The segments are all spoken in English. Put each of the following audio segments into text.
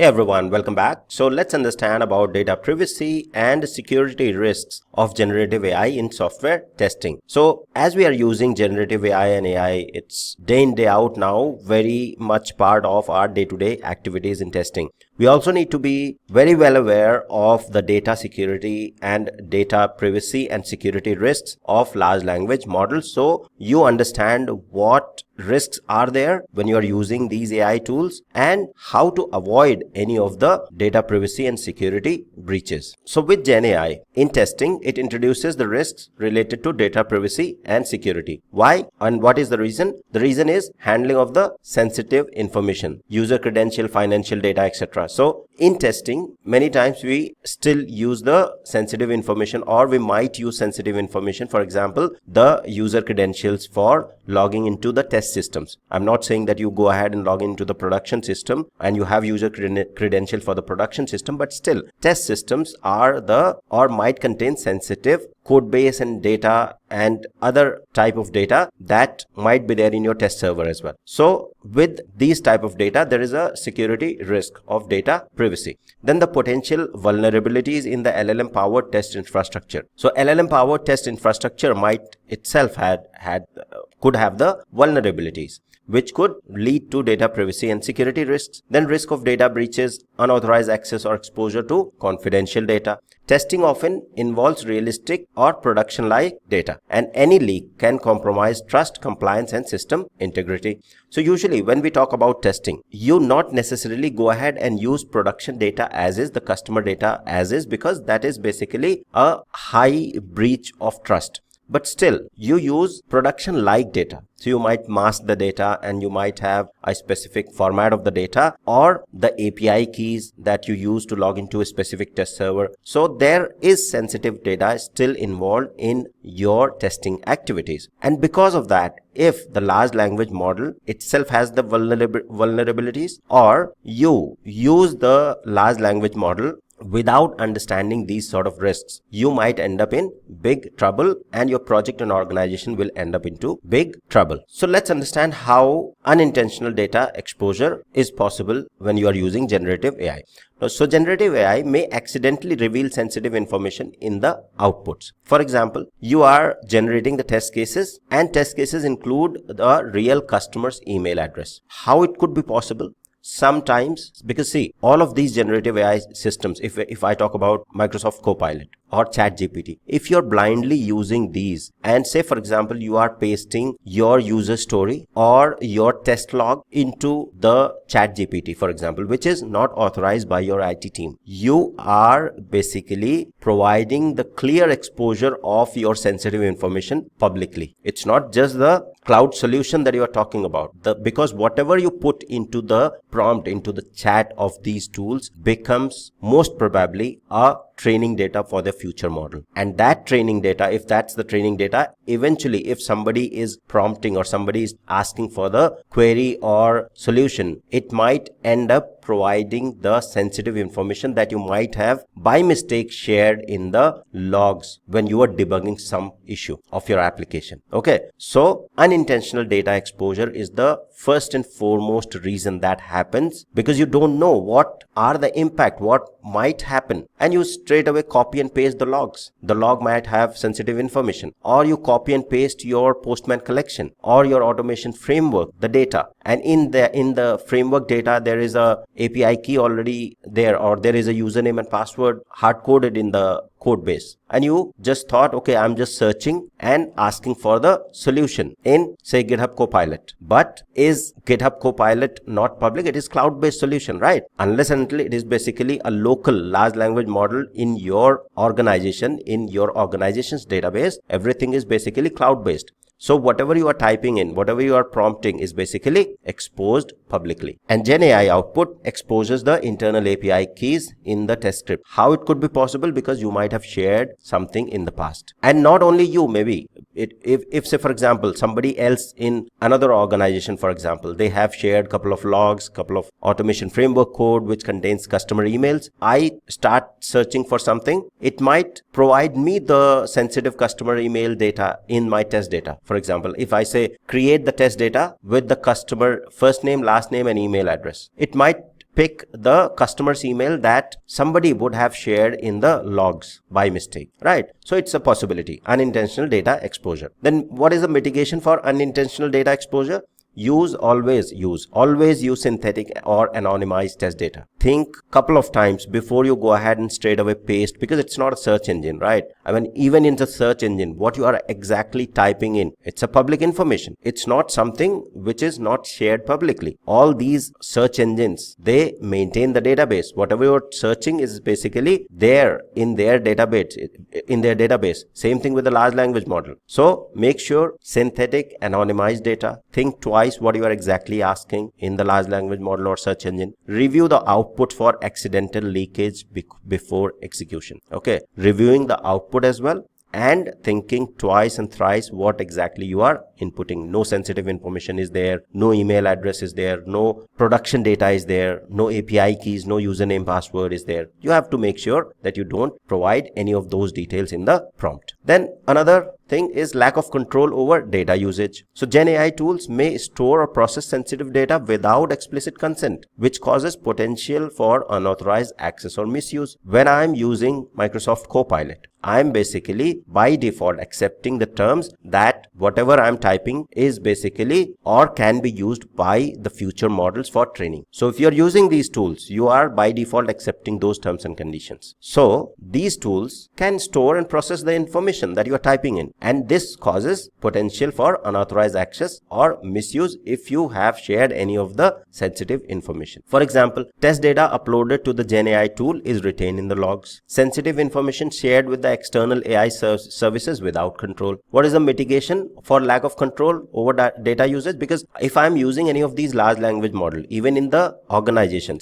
Hey everyone, welcome back. So let's understand about data privacy and security risks of generative AI in software testing. So as we are using generative AI and AI, it's day in, day out now, very much part of our day-to-day activities in testing. We also need to be very well aware of the data security and data privacy and security risks of large language models. So you understand what risks are there when you are using these AI tools and how to avoid any of the data privacy and security breaches. So with GenAI, in testing, it introduces the risks related to data privacy and security. Why and what is the reason? The reason is handling of the sensitive information, user credential, financial data, etc. So in testing, many times we still use the sensitive information, or we might use sensitive information. For example, the user credentials for logging into the test systems. I'm not saying that you go ahead and log into the production system and you have user credential for the production system, but still test systems are or might contain sensitive code base and data and other type of data that might be there in your test server as well. So with these type of data, there is a security risk of data privacy. Then the potential vulnerabilities in the LLM powered test infrastructure. So LLM powered test infrastructure might itself could have the vulnerabilities, which could lead to data privacy and security risks. Then risk of data breaches, unauthorized access or exposure to confidential data. Testing often involves realistic or production-like data, and any leak can compromise trust, compliance, and system integrity. So usually when we talk about testing, you not necessarily go ahead and use production data as is, the customer data as is, because that is basically a high breach of trust. But still, you use production-like data. So you might mask the data and you might have a specific format of the data or the API keys that you use to log into a specific test server. So there is sensitive data still involved in your testing activities. And because of that, if the large language model itself has the vulnerabilities, or you use the large language model without understanding these sort of risks, you might end up in big trouble and your project and organization will end up into big trouble. So let's understand how unintentional data exposure is possible when you are using generative AI. So generative AI may accidentally reveal sensitive information in the outputs. For example, you are generating the test cases and test cases include the real customer's email address. How it could be possible? Sometimes, because see, all of these generative AI systems, if I talk about Microsoft Copilot or ChatGPT, if you're blindly using these and say, for example, you are pasting your user story or your test log into the ChatGPT, for example, which is not authorized by your IT team, you are basically providing the clear exposure of your sensitive information publicly. It's not just the cloud solution that you are talking about, because whatever you put into the prompt, into the chat of these tools, becomes most probably a training data for the future model. And that training data, if that's the training data, eventually if somebody is prompting or somebody is asking for the query or solution, it might end up providing the sensitive information that you might have by mistake shared in the logs when you are debugging some issue of your application. Okay, so unintentional data exposure is the first and foremost reason that happens, because you don't know what are the impact, what might happen, and you straight away copy and paste the logs. The log might have sensitive information, or you copy and paste your Postman collection or your automation framework, the data, and in the framework data there is a API key already there, or there is a username and password hard-coded in the code base, and you just thought, okay, I'm just searching and asking for the solution in, say, GitHub Copilot. But is GitHub Copilot not public? It is cloud-based solution, right? Unless and until it is basically a local large language model in your organization, in your organization's database, everything is basically cloud-based. So whatever you are typing in, whatever you are prompting is basically exposed publicly. And GenAI output exposes the internal API keys in the test script. How it could be possible? Because you might have shared something in the past. And not only you, maybe if say, for example, somebody else in another organization, for example, they have shared couple of logs, couple of automation framework code which contains customer emails. I start searching for something. It might provide me the sensitive customer email data in my test data. For example, if I say create the test data with the customer first name, last name and email address, it might pick the customer's email that somebody would have shared in the logs by mistake, right? So it's a possibility, unintentional data exposure. Then what is the mitigation for unintentional data exposure? Always use synthetic or anonymized test data. Think couple of times before you go ahead and straight away paste, because it's not a search engine, right? I mean, even in the search engine, what you are exactly typing in, it's a public information. It's not something which is not shared publicly. All these search engines, they maintain the database. Whatever you're searching is basically there in their database. Same thing with the large language model. So make sure synthetic anonymized data. Think twice what you are exactly asking in the large language model or search engine. Review the output for accidental leakage before execution. Okay, reviewing the output as well, and thinking twice and thrice what exactly you are inputting. No sensitive information is there, no email address is there, no production data is there, no API keys, no username password is there. You have to make sure that you don't provide any of those details in the prompt. Then another thing is lack of control over data usage. So GenAI tools may store or process sensitive data without explicit consent, which causes potential for unauthorized access or misuse. When I'm using Microsoft Copilot, I'm basically by default accepting the terms that whatever I'm typing is basically or can be used by the future models for training. So if you're using these tools, you are by default accepting those terms and conditions. So these tools can store and process the information that you are typing in, and this causes potential for unauthorized access or misuse if you have shared any of the sensitive information. For example, test data uploaded to the GenAI tool is retained in the logs. Sensitive information shared with the external AI services without control. What is the mitigation for lack of control over data usage? Because if I'm using any of these large language model, even in the organization,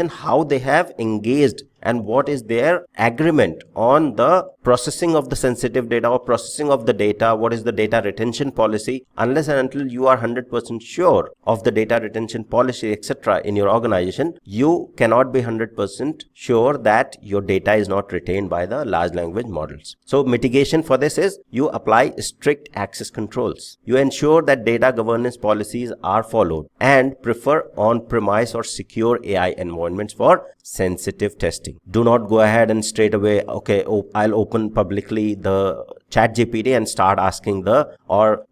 how they have engaged and what is their agreement on the processing of the sensitive data or processing of the data, what is the data retention policy, unless and until you are 100% sure of the data retention policy, etc. in your organization, you cannot be 100% sure that your data is not retained by the large language models. So mitigation for this is you apply strict access controls. You ensure that data governance policies are followed and prefer on-premise or secure AI environments for sensitive testing. Do not go ahead and straight away, okay, I'll open publicly the ChatGPT and start asking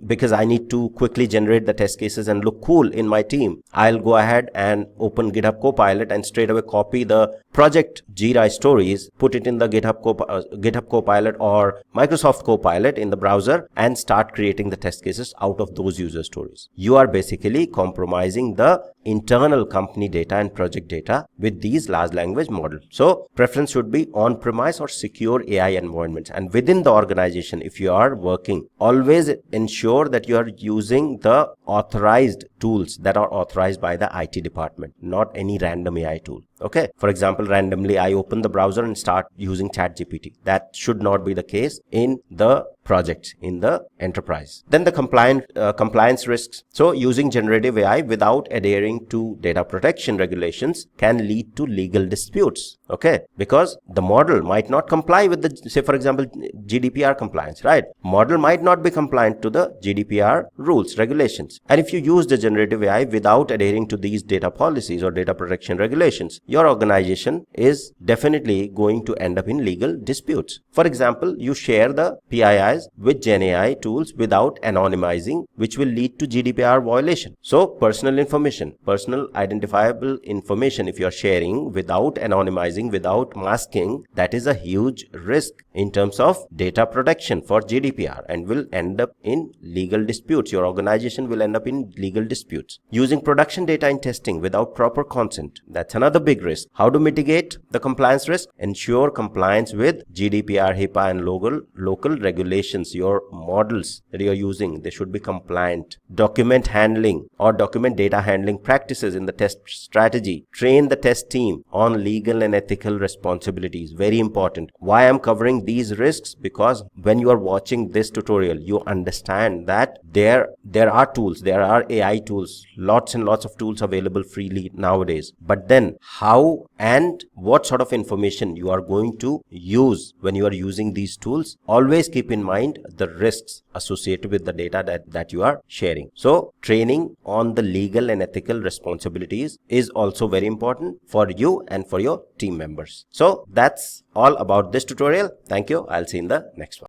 because I need to quickly generate the test cases and look cool in my team, I'll go ahead and open GitHub Copilot and straight away copy the project Jira stories, put it in the GitHub Copilot or Microsoft Copilot in the browser and start creating the test cases out of those user stories. You are basically compromising the internal company data and project data with these large language models. So preference should be on-premise or secure AI environments. And within the organization, if you are working, always ensure that you are using the authorized tools that are authorized by the IT department, not any random AI tool. Okay, for example, randomly I open the browser and start using ChatGPT. That should not be the case in the projects in the enterprise. Then the compliance risks. So using generative AI without adhering to data protection regulations can lead to legal disputes. Okay, because the model might not comply with the, say for example, GDPR compliance, right? Model might not be compliant to the GDPR rules, regulations. And if you use the generative AI without adhering to these data policies or data protection regulations, your organization is definitely going to end up in legal disputes. For example, you share the PIIs with GenAI tools without anonymizing, which will lead to GDPR violation. So personal information, personal identifiable information, if you are sharing without anonymizing, without masking, that is a huge risk in terms of data protection for GDPR and will end up in legal disputes. Your organization will end up in legal disputes. Using production data in testing without proper consent, that's another big risk. How to mitigate the compliance risk? Ensure compliance with GDPR, HIPAA and local regulations. Your models that you are using, they should be compliant. Document handling or document data handling practices in the test strategy. Train the test team on legal and ethical responsibilities. Very important. Why I'm covering these risks, because when you are watching this tutorial, you understand that there are tools, there are AI tools, lots and lots of tools available freely nowadays. But then how and what sort of information you are going to use when you are using these tools, always keep in mind the risks associated with the data that you are sharing. So training on the legal and ethical responsibilities is also very important for you and for your team members. So that's all about this tutorial. Thank you. I'll see you in the next one.